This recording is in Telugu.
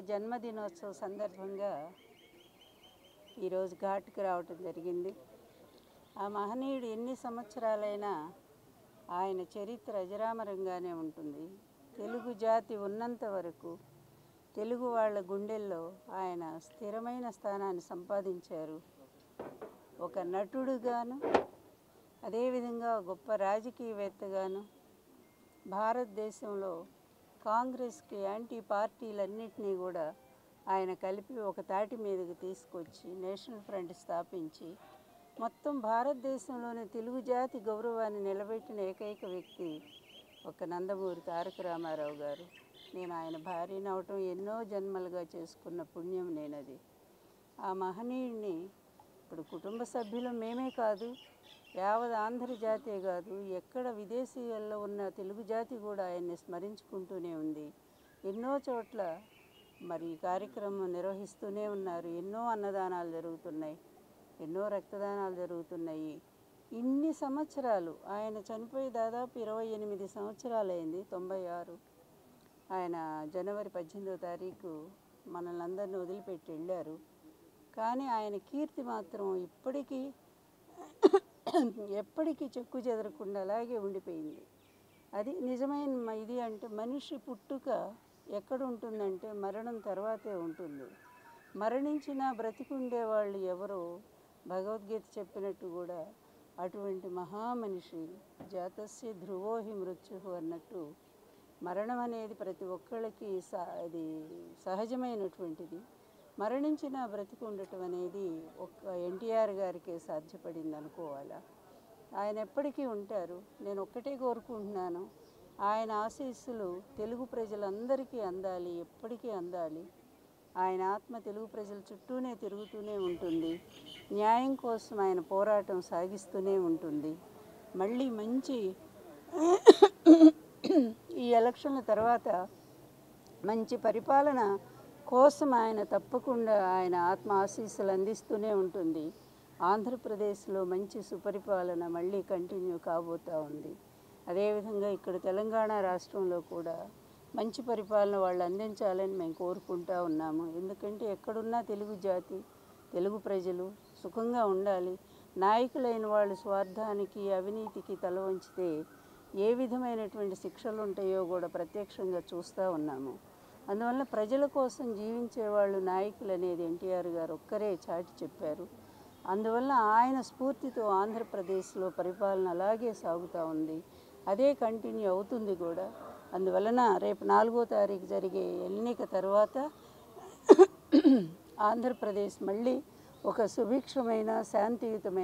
జన్మదినోత్సవ సందర్భంగా ఈరోజు ఘాట్కి రావటం జరిగింది. ఆ మహనీయుడు ఎన్ని సంవత్సరాలైనా ఆయన చరిత్ర అజరామరంగానే ఉంటుంది. తెలుగు జాతి ఉన్నంత వరకు తెలుగు వాళ్ళ గుండెల్లో ఆయన స్థిరమైన స్థానాన్ని సంపాదించారు. ఒక నటుడుగాను, అదేవిధంగా గొప్ప రాజకీయవేత్తగాను, భారతదేశంలో కాంగ్రెస్కి యాంటీ పార్టీలన్నింటినీ కూడా ఆయన కలిపి ఒక తాటి మీదకి తీసుకొచ్చి నేషనల్ ఫ్రంట్ స్థాపించి మొత్తం భారతదేశంలోని తెలుగు జాతి గౌరవాన్ని నిలబెట్టిన ఏకైక వ్యక్తి ఒక నందమూరి తారక రామారావు గారు. నేను ఆయన భార్యని అవటం ఎన్నో జన్మలుగా చేసుకున్న పుణ్యం నేనది. ఆ మహనీయుడిని ఇప్పుడు కుటుంబ సభ్యులు మేమే కాదు, యావత్ ఆంధ్ర జాతే కాదు, ఎక్కడ విదేశీయాల్లో ఉన్న తెలుగు జాతి కూడా ఆయన్ని స్మరించుకుంటూనే ఉంది. ఎన్నో చోట్ల మరి కార్యక్రమం నిర్వహిస్తూనే ఉన్నారు. ఎన్నో అన్నదానాలు జరుగుతున్నాయి, ఎన్నో రక్తదానాలు జరుగుతున్నాయి. ఇన్ని సంవత్సరాలు ఆయన చనిపోయి దాదాపు 28 సంవత్సరాలైంది. 96 ఆయన జనవరి 18వ తారీఖు మనల్ని అందరినీ వదిలిపెట్టి వెళ్ళారు. కానీ ఆయన కీర్తి మాత్రం ఎప్పటికీ చెక్కు చెదరకుండా అలాగే ఉండిపోయింది. అది నిజమైన ఇది. అంటే మనిషి పుట్టుక ఎక్కడ ఉంటుందంటే మరణం తర్వాతే ఉంటుంది. మరణించినా బ్రతికుండే వాళ్ళు ఎవరో భగవద్గీత చెప్పినట్టు కూడా అటువంటి మహామనిషి జాతస్య ధ్రువోహి మృత్యు అన్నట్టు మరణం అనేది ప్రతి ఒక్కళ్ళకి అది సహజమైనటువంటిది. మరణించిన బ్రతికి ఉండటం అనేది ఒక్క ఎన్టీఆర్ గారికే సాధ్యపడింది అనుకోవాలా. ఆయన ఎప్పటికీ ఉంటారు. నేను ఒక్కటే కోరుకుంటున్నాను, ఆయన ఆశీస్సులు తెలుగు ప్రజలందరికీ అందాలి, ఎప్పటికీ అందాలి. ఆయన ఆత్మ తెలుగు ప్రజల చుట్టూనే తిరుగుతూనే ఉంటుంది. న్యాయం కోసం ఆయన పోరాటం సాగిస్తూనే ఉంటుంది. మళ్ళీ మంచి ఈ ఎలక్షన్ల తర్వాత మంచి పరిపాలన కోసం ఆయన తప్పకుండా ఆయన ఆత్మ ఆశీస్సులు అందిస్తూనే ఉంటుంది. ఆంధ్రప్రదేశ్లో మంచి సుపరిపాలన మళ్ళీ కంటిన్యూ కాబోతూ ఉంది. అదేవిధంగా ఇక్కడ తెలంగాణ రాష్ట్రంలో కూడా మంచి పరిపాలన వాళ్ళు అందించాలని మేము కోరుకుంటూ ఉన్నాము. ఎందుకంటే ఎక్కడున్నా తెలుగు జాతి, తెలుగు ప్రజలు సుఖంగా ఉండాలి. నాయకులైన వాళ్ళు స్వార్థానికి, అవినీతికి తల వంచితే ఏ విధమైనటువంటి శిక్షలు ఉంటాయో కూడా ప్రత్యక్షంగా చూస్తూ ఉన్నాము. అందువల్ల ప్రజల కోసం జీవించేవాళ్ళు నాయకులు అనేది ఎన్టీఆర్ గారు ఒక్కరే చాటి చెప్పారు. అందువల్ల ఆయన స్ఫూర్తితో ఆంధ్రప్రదేశ్లో పరిపాలన అలాగే సాగుతూ ఉంది. అదే కంటిన్యూ అవుతుంది కూడా. అందువలన రేపు 4వ తారీఖు జరిగే ఎన్నిక తర్వాత ఆంధ్రప్రదేశ్ మళ్ళీ ఒక సుభిక్షమైన శాంతియుతమైన